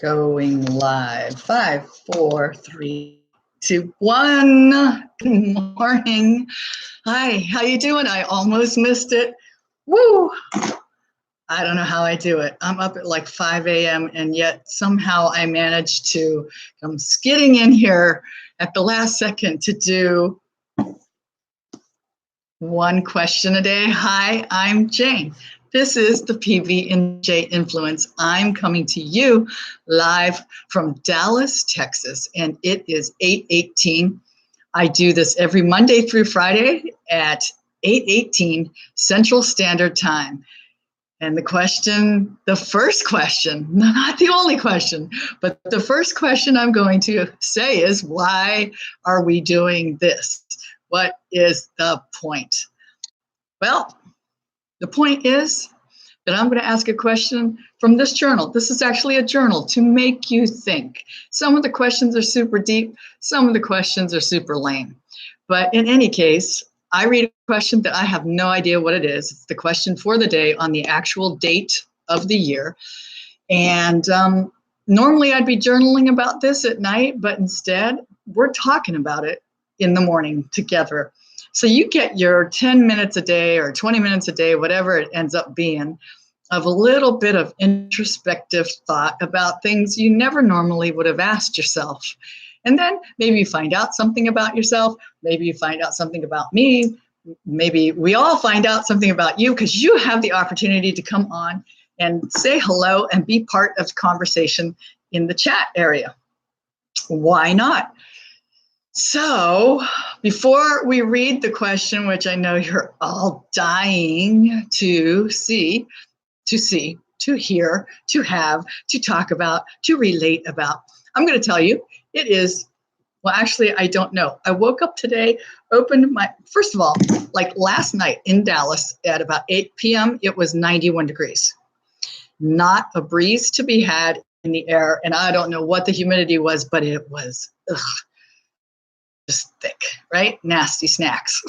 Going live. 5, 4, 3, 2, 1. Good morning. Hi, how you doing? I almost missed it. Woo! I don't know how I do it. I'm up at like 5 a.m. and yet somehow I managed to come skidding in here at the last second to do one question a day. Hi, I'm Jane. This is the PB&J Influence. I'm coming to you live from Dallas, Texas, and it is 8:18. I do this every Monday through Friday at 8:18 Central Standard Time. And the first question, not the only question, but the first question I'm going to say is, why are we doing this? What is the point? Well, the point is that I'm going to ask a question from this journal. This is actually a journal to make you think. Some of the questions are super deep. Some of the questions are super lame. But in any case, I read a question that I have no idea what it is. It's the question for the day on the actual date of the year. And normally I'd be journaling about this at night, but instead we're talking about it in the morning together. So you get your 10 minutes a day or 20 minutes a day, whatever it ends up being, of a little bit of introspective thought about things you never normally would have asked yourself. And then maybe you find out something about yourself. Maybe you find out something about me. Maybe we all find out something about you because you have the opportunity to come on and say hello and be part of the conversation in the chat area. Why not? So before we read the question, which I know you're all dying to see, to hear, to have, to talk about, to relate about, I'm going to tell you, it is, well, actually, I don't know. I woke up today, first of all, like last night in Dallas at about 8 p.m., it was 91 degrees. Not a breeze to be had in the air. And I don't know what the humidity was, but it was, just thick, right? Nasty snacks.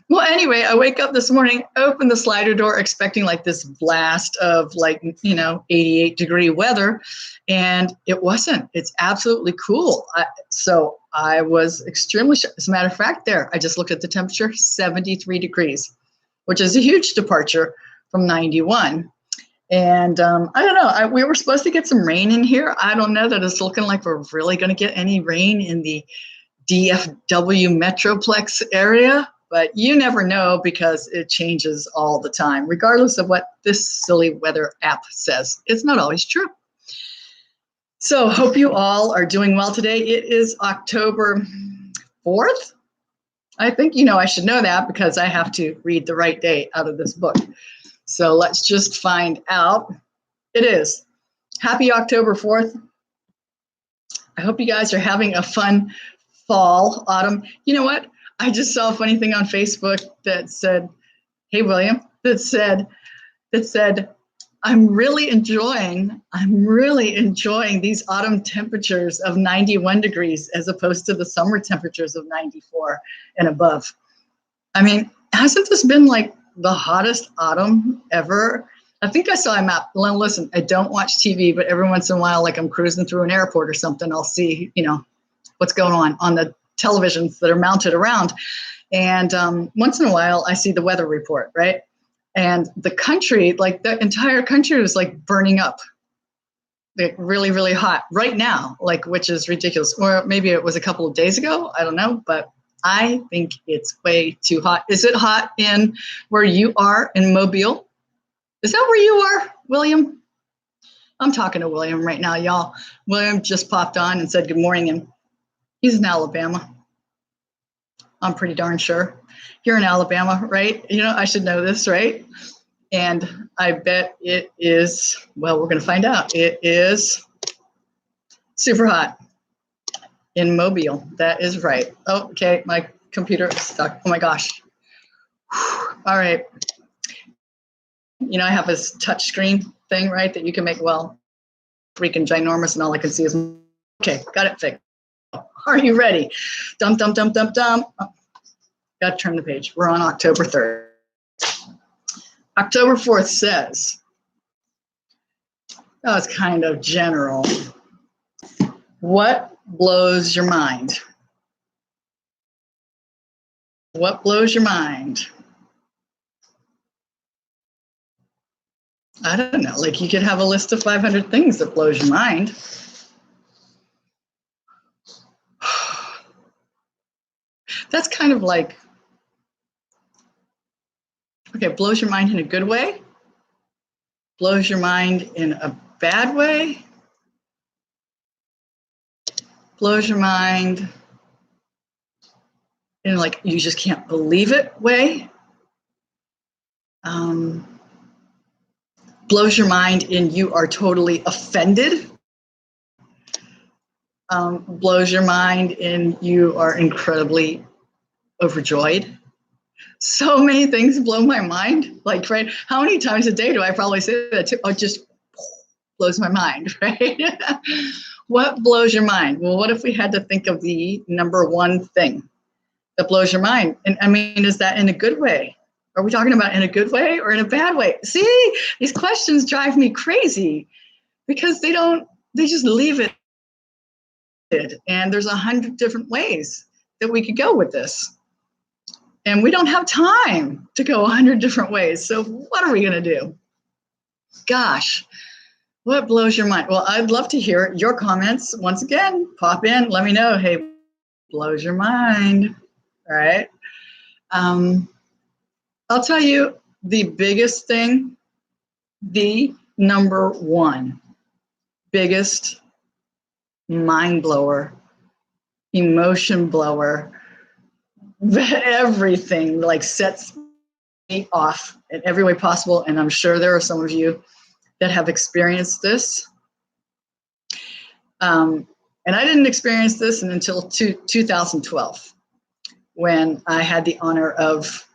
Well, anyway, I wake up this morning, open the slider door, expecting like this blast of 88 degree weather. And it wasn't. It's absolutely cool. So I was extremely shocked. As a matter of fact, I just looked at the temperature, 73 degrees, which is a huge departure from 91. And I don't know, we were supposed to get some rain in here. I don't know that it's looking like we're really going to get any rain in the DFW Metroplex area, but you never know because it changes all the time, regardless of what this silly weather app says. It's not always true. So hope you all are doing well today. It is October 4th. I think I should know that because I have to read the right day out of this book. So let's just find out. It is. Happy October 4th. I hope you guys are having a fun fall, autumn. You know what? I just saw a funny thing on Facebook that said, hey, William, that said, I'm really enjoying these autumn temperatures of 91 degrees as opposed to the summer temperatures of 94 and above. I mean, hasn't this been like the hottest autumn ever? I think I saw a map. Listen, I don't watch TV, but every once in a while, like I'm cruising through an airport or something, I'll see, what's going on the televisions that are mounted around. And once in a while, I see the weather report, right? And the country, like the entire country was like burning up, like really, really hot right now, like, which is ridiculous. Or maybe it was a couple of days ago. I don't know, but I think it's way too hot. Is it hot in where you are in Mobile? Is that where you are, William? I'm talking to William right now, y'all. William just popped on and said good morning, and he's in Alabama. I'm pretty darn sure. You're in Alabama, right? I should know this, right? And I bet it is, well, we're going to find out. It is super hot in Mobile. That is right. Oh, okay, my computer is stuck. Oh my gosh. All right. I have this touch screen thing, right, that you can make, well, freaking ginormous, and all I can see is, okay, got it fixed. Are you ready? Dum, dum, dum, dum, dum. Oh, got to turn the page. We're on October 3rd. October 4th says, That was kind of general. What blows your mind? What blows your mind? I don't know, like you could have a list of 500 things that blows your mind. That's kind of like, okay, blows your mind in a good way, blows your mind in a bad way, blows your mind in like you just can't believe it way, blows your mind in you are totally offended, blows your mind in you are incredibly overjoyed. So many things blow my mind. Like, right? How many times a day do I probably say that too? Oh, it just blows my mind, right? What blows your mind? Well, what if we had to think of the number one thing that blows your mind? And I mean, is that in a good way? Are we talking about in a good way or in a bad way? See, these questions drive me crazy because they just leave it. And there's 100 different ways that we could go with this. And we don't have time to go 100 different ways. So what are we going to do? Gosh, what blows your mind? Well, I'd love to hear your comments. Once again, pop in, let me know. Hey, blows your mind, all right? I'll tell you the biggest thing, the number one biggest mind blower, emotion blower, everything like sets me off in every way possible. And I'm sure there are some of you that have experienced this. And I didn't experience this until 2012, when I had the honor of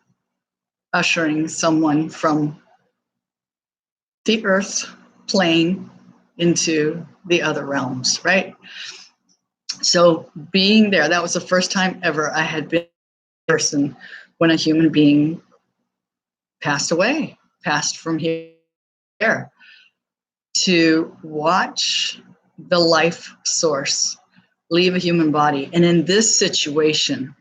ushering someone from the earth plane into the other realms, right? So being there, that was the first time ever I had been a person when a human being passed away, passed from here, to watch the life source leave a human body. And in this situation,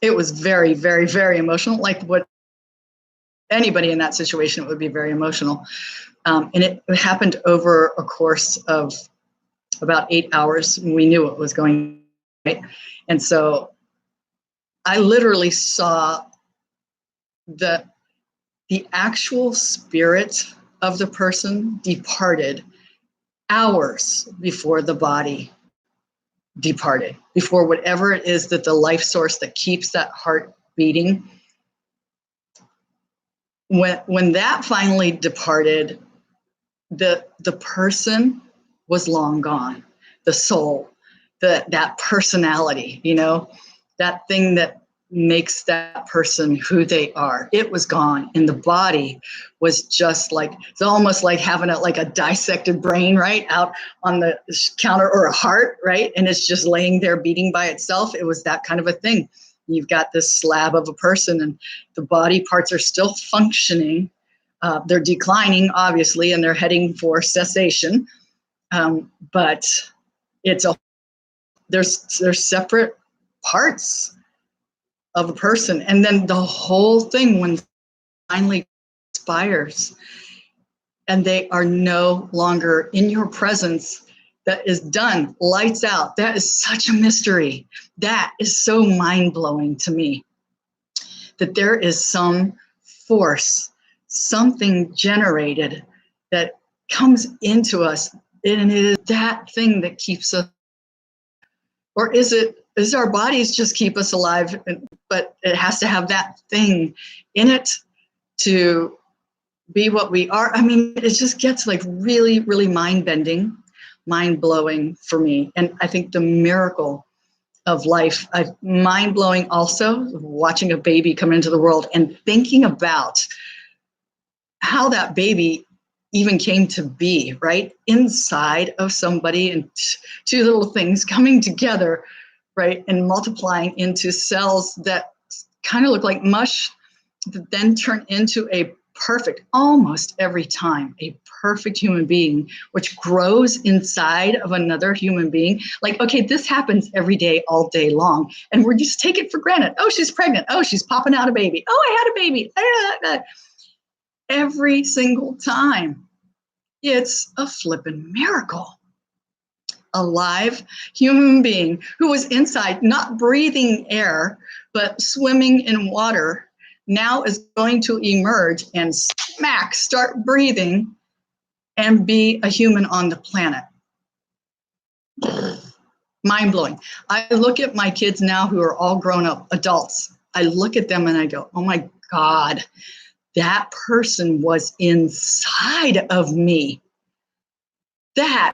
it was very, very, very emotional. Like what anybody in that situation, it would be very emotional. And it happened over a course of about 8 hours. We knew what was going on, right? And so I literally saw the actual spirit of the person departed hours before the body departed, before whatever it is that the life source that keeps that heart beating. When that finally departed, the person was long gone. The soul, that personality, that thing that makes that person who they are, it was gone. And the body was just like, it's almost like having a dissected brain, right, out on the counter, or a heart, right? And it's just laying there beating by itself. It was that kind of a thing. You've got this slab of a person and the body parts are still functioning. They're declining, obviously, and they're heading for cessation. But there's separate parts of a person. And then the whole thing, when finally expires and they are no longer in your presence, that is done, lights out. That is such a mystery. That is so mind-blowing to me, that there is some force, something generated that comes into us, and it is that thing that keeps us. Or is our bodies just keep us alive, but it has to have that thing in it to be what we are? I mean, it just gets like really, really mind-bending, mind-blowing for me. And I think the miracle of life, mind-blowing also, watching a baby come into the world and thinking about how that baby even came to be, right? Inside of somebody, and two little things coming together, right? And multiplying into cells that kind of look like mush, that then turn into a perfect almost every time, a perfect human being, which grows inside of another human being. Like, okay, this happens every day, all day long, and we just take it for granted. Oh, she's pregnant. Oh, she's popping out a baby. Oh, I had a baby. Every single time. It's a flippin' miracle. A live human being who was inside, not breathing air, but swimming in water, now is going to emerge and start breathing and be a human on the planet. Mind blowing. I look at my kids now who are all grown up adults. I look at them and I go, oh my God, that person was inside of me. That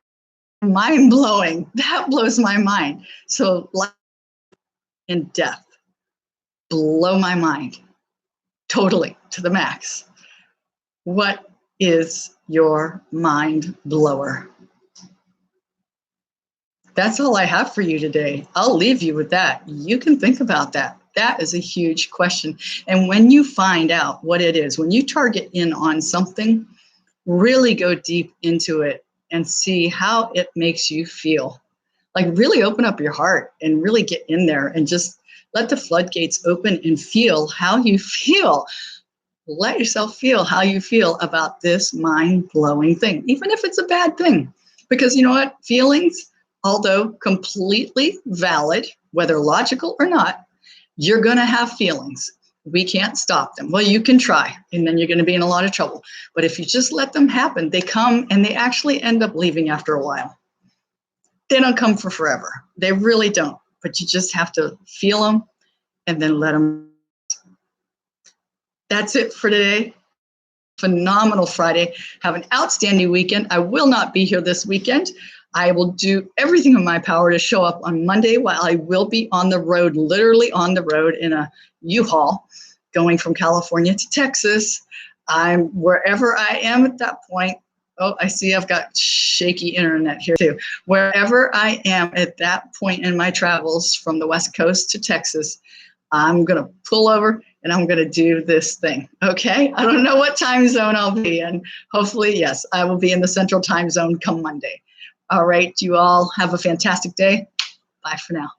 mind blowing. That blows my mind. So life and death blow my mind totally to the max. What is your mind blower? That's all I have for you today. I'll leave you with that. You can think about that. That is a huge question. And when you find out what it is, when you target in on something, really go deep into it and see how it makes you feel. Like really open up your heart and really get in there and just let the floodgates open and feel how you feel. Let yourself feel how you feel about this mind-blowing thing, even if it's a bad thing. Because you know what? Feelings, although completely valid, whether logical or not, you're going to have feelings. We can't stop them. Well, you can try, and then you're going to be in a lot of trouble. But if you just let them happen, they come and they actually end up leaving after a while. They don't come for forever. They really don't. But you just have to feel them and then let them. That's it for today. Phenomenal Friday. Have an outstanding weekend. I will not be here this weekend. I will do everything in my power to show up on Monday while I will be on the road, literally on the road in a U-Haul going from California to Texas. I'm wherever I am at that point. Oh, I see I've got shaky internet here too. Wherever I am at that point in my travels from the West Coast to Texas, I'm going to pull over and I'm going to do this thing. Okay. I don't know what time zone I'll be in. Hopefully, yes, I will be in the central time zone come Monday. All right. You all have a fantastic day. Bye for now.